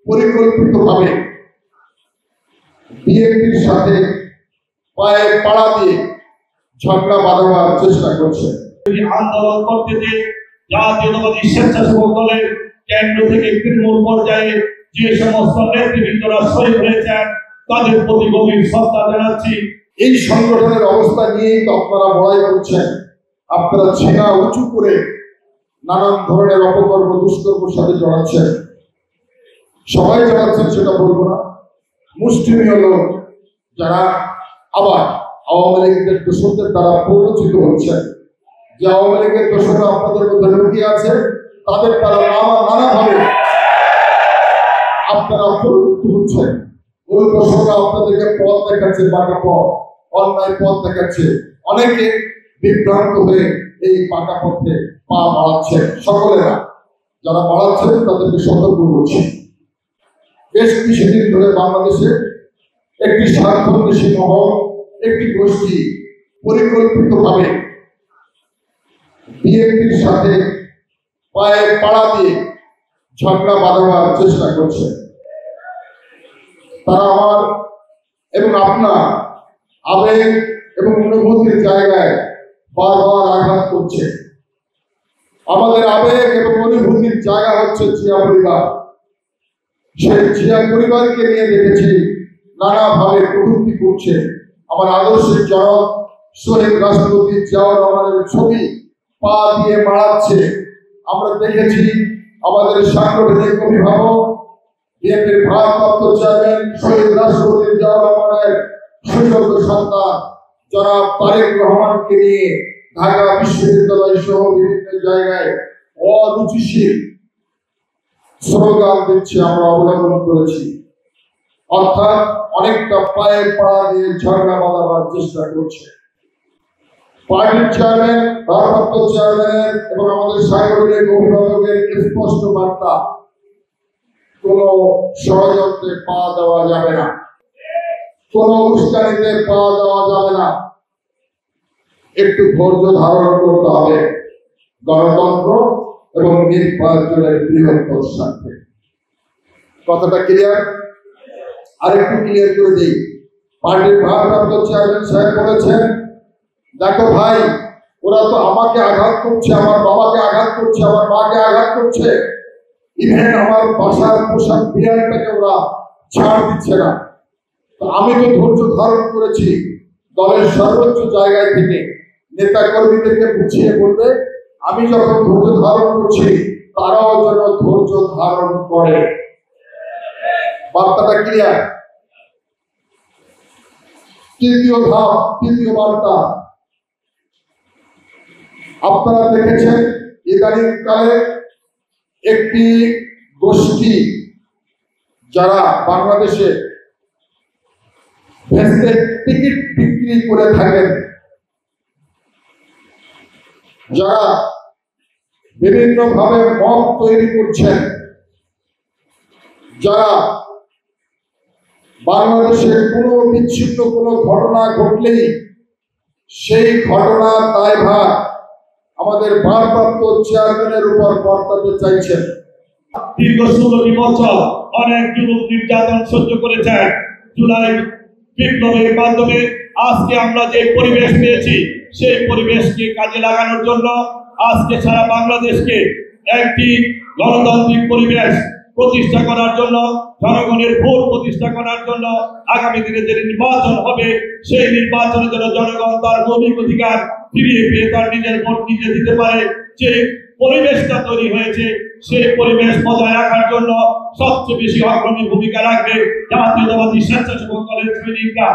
পরিকল্পিতভাবে বিএনপির সাথে পায়ে পাড়া দিয়ে ঝগড়া বাঁধাবার চেষ্টা করছে। আন্দোলন করতে যে জাতীয়তাবাদী স্বেচ্ছাসেবক দলের কেন্দ্র থেকে তৃণমূল পর্যায়ে যে সমস্ত নেতৃবৃন্দরা শহীদ হয়েছেন তাদের প্রতি গভীর শ্রদ্ধা জানাচ্ছি। এই সংগঠনের অবস্থা নিয়েই তো আপনারা বড়াই করছেন। আপনারা ছেঁড়া উঁচু করে নানান ধরনের অপকর্ম দুষ্কর্মের সাথে জড়াচ্ছেন। সবাই জড়াচ্ছেন সেটা বলবো না, মুষ্টিমেয় লোক যারা আবার আওয়ামী লীগের দোষরদের দ্বারা প্ররোচিত হচ্ছেন, যে আওয়ামী লীগের দোষরা আপনাদের মধ্যে লুকিয়ে আছে, তাদের দ্বারা নানাভাবে আপনারা প্ররোচিত হচ্ছেন। ওই দোষরা আপনাদেরকে পথ দেখাচ্ছে, পাকা পথ, অন্যায় পথ দেখাচ্ছে। অনেকে বিভ্রান্ত হয়ে এই পাকা পথে পা বাড়াচ্ছে। সকলেরা যারা বাড়াচ্ছেন তাদেরকে সতর্ক করছি। বেশ কিছুদিন ধরে বাংলাদেশে একটি স্বার্থান্বেষী মহল, একটি গোষ্ঠী পরিকল্পিতভাবে বিএনপির সাথে পায়ে পাড়া দিয়ে ঝগড়া বাঁধাবার চেষ্টা করছে। তারা আমার এবং আপনার আবেগ এবং অনুভূতির জায়গায় বারবার আঘাত করছে। আমাদের আবেগ এবং অনুভূতির জায়গা হচ্ছে জিয়া পরিবার। সেই জিয়া পরিবারকে নিয়ে দেখেছি নানাভাবে কটূক্তি করছে। আমার আদর্শের জনক শহীদ রাষ্ট্রপতি জিয়াউর রহমানের ছবি পা দিয়ে মারাচ্ছে। আমরা দেখেছি আমাদের সাংগঠনিক অভিভাবক বিএনপির ভারপ্রাপ্ত চেয়ারম্যান শহীদ রাষ্ট্রপতি জিয়াউর রহমানের সুযোগ্য সন্তান জনাব তারেক রহমানকে নিয়ে ঢাকা বিশ্ববিদ্যালয় সহ বিভিন্ন জায়গায় অরুচিশীল স্লোগান দিচ্ছে, আমরা অবলোকন করেছি। অর্থাৎ অনেকটা পায়ে পাড়া দিয়ে ঝগড়া বাঁধাবার চেষ্টা করছে। পার্টির চেয়ারম্যান, ভারপ্রাপ্ত চেয়ারম্যানের এবং আমাদের সাংগঠনিক অভিভাবকের স্পষ্ট বার্তা, কোন ষড়যন্ত্রে পা দেওয়া যাবে না, কোন উস্কানিতে পা দেওয়া যাবে না। একটু ধৈর্য ধারণ করতে হবে গণতন্ত্র এবং নির্বাচনের বৃহত্তর স্বার্থে। কথাটা ক্লিয়ার? আর একটু ক্লিয়ার করে দিই। পার্টির ভারপ্রাপ্ত চেয়ারম্যান সাহেব বলেছেন, দেখো ভাই, ওরা তো আমাকে আঘাত করছে, আমার বাবাকে আঘাত করছে, আমার মাকে আঘাত করছে, ইভেন আমার বাসার পোশাক বিড়ালটাকে ওরা ছাড় দিচ্ছে না। তো আমি তো ধৈর্য ধারণ করেছি। দলের সর্বোচ্চ জায়গায় থেকে নেতা কর্মীদেরকে বুঝিয়ে বলবে, আমি যখন ধৈর্য ধারণ করছি তারাও যেন ধৈর্য ধারণ করে। বার্তাটা ক্লিয়ার? তৃতীয় ধাপ, তৃতীয় বার্তা, আপনারা দেখেছেন ইদানিং কালে একটি গোষ্ঠী যারা বাংলাদেশে ভেস্টের টিকিট বিক্রি করে থাকেন, যারা বিভিন্ন ভাবে মত তৈরি করছেন, যারা বাংলাদেশে কোনো বিচ্ছিন্ন কোনো ঘটনা ঘটলেই সেই ঘটনার দায়ভার আমাদের ভারপ্রাপ্ত চেয়ারম্যানের উপর বর্তাতে চাইছেন। দীর্ঘ 16টি বছর অনেক যুবক নির্যাতন সহ্য করেছেন। জুলাই বিপ্লবের মাধ্যমে আজকে আমরা যে পরিবেশ পেয়েছি, সেই পরিবেশকে কাজে লাগানোর জন্য আজকে সারা বাংলাদেশকে একটি গণতান্ত্রিক পরিবেশ প্রতিষ্ঠা করার জন্য, জনগণের ভোট প্রতিষ্ঠা করার জন্য আগামী দিনে যে নির্বাচন হবে, সেই নির্বাচনের জন্য জনগণ তার মৌলিক অধিকার ফিরিয়ে পেয়ে তার নিজের ভোট নিজে দিতে পারে, যে পরিবেশটা তৈরি হয়েছে, সেই পরিবেশ বজায় রাখার জন্য সবচেয়ে বেশি অগ্রণী ভূমিকা রাখবে জাতীয়তাবাদী স্বেচ্ছাসেবক দলের সৈনিকরা।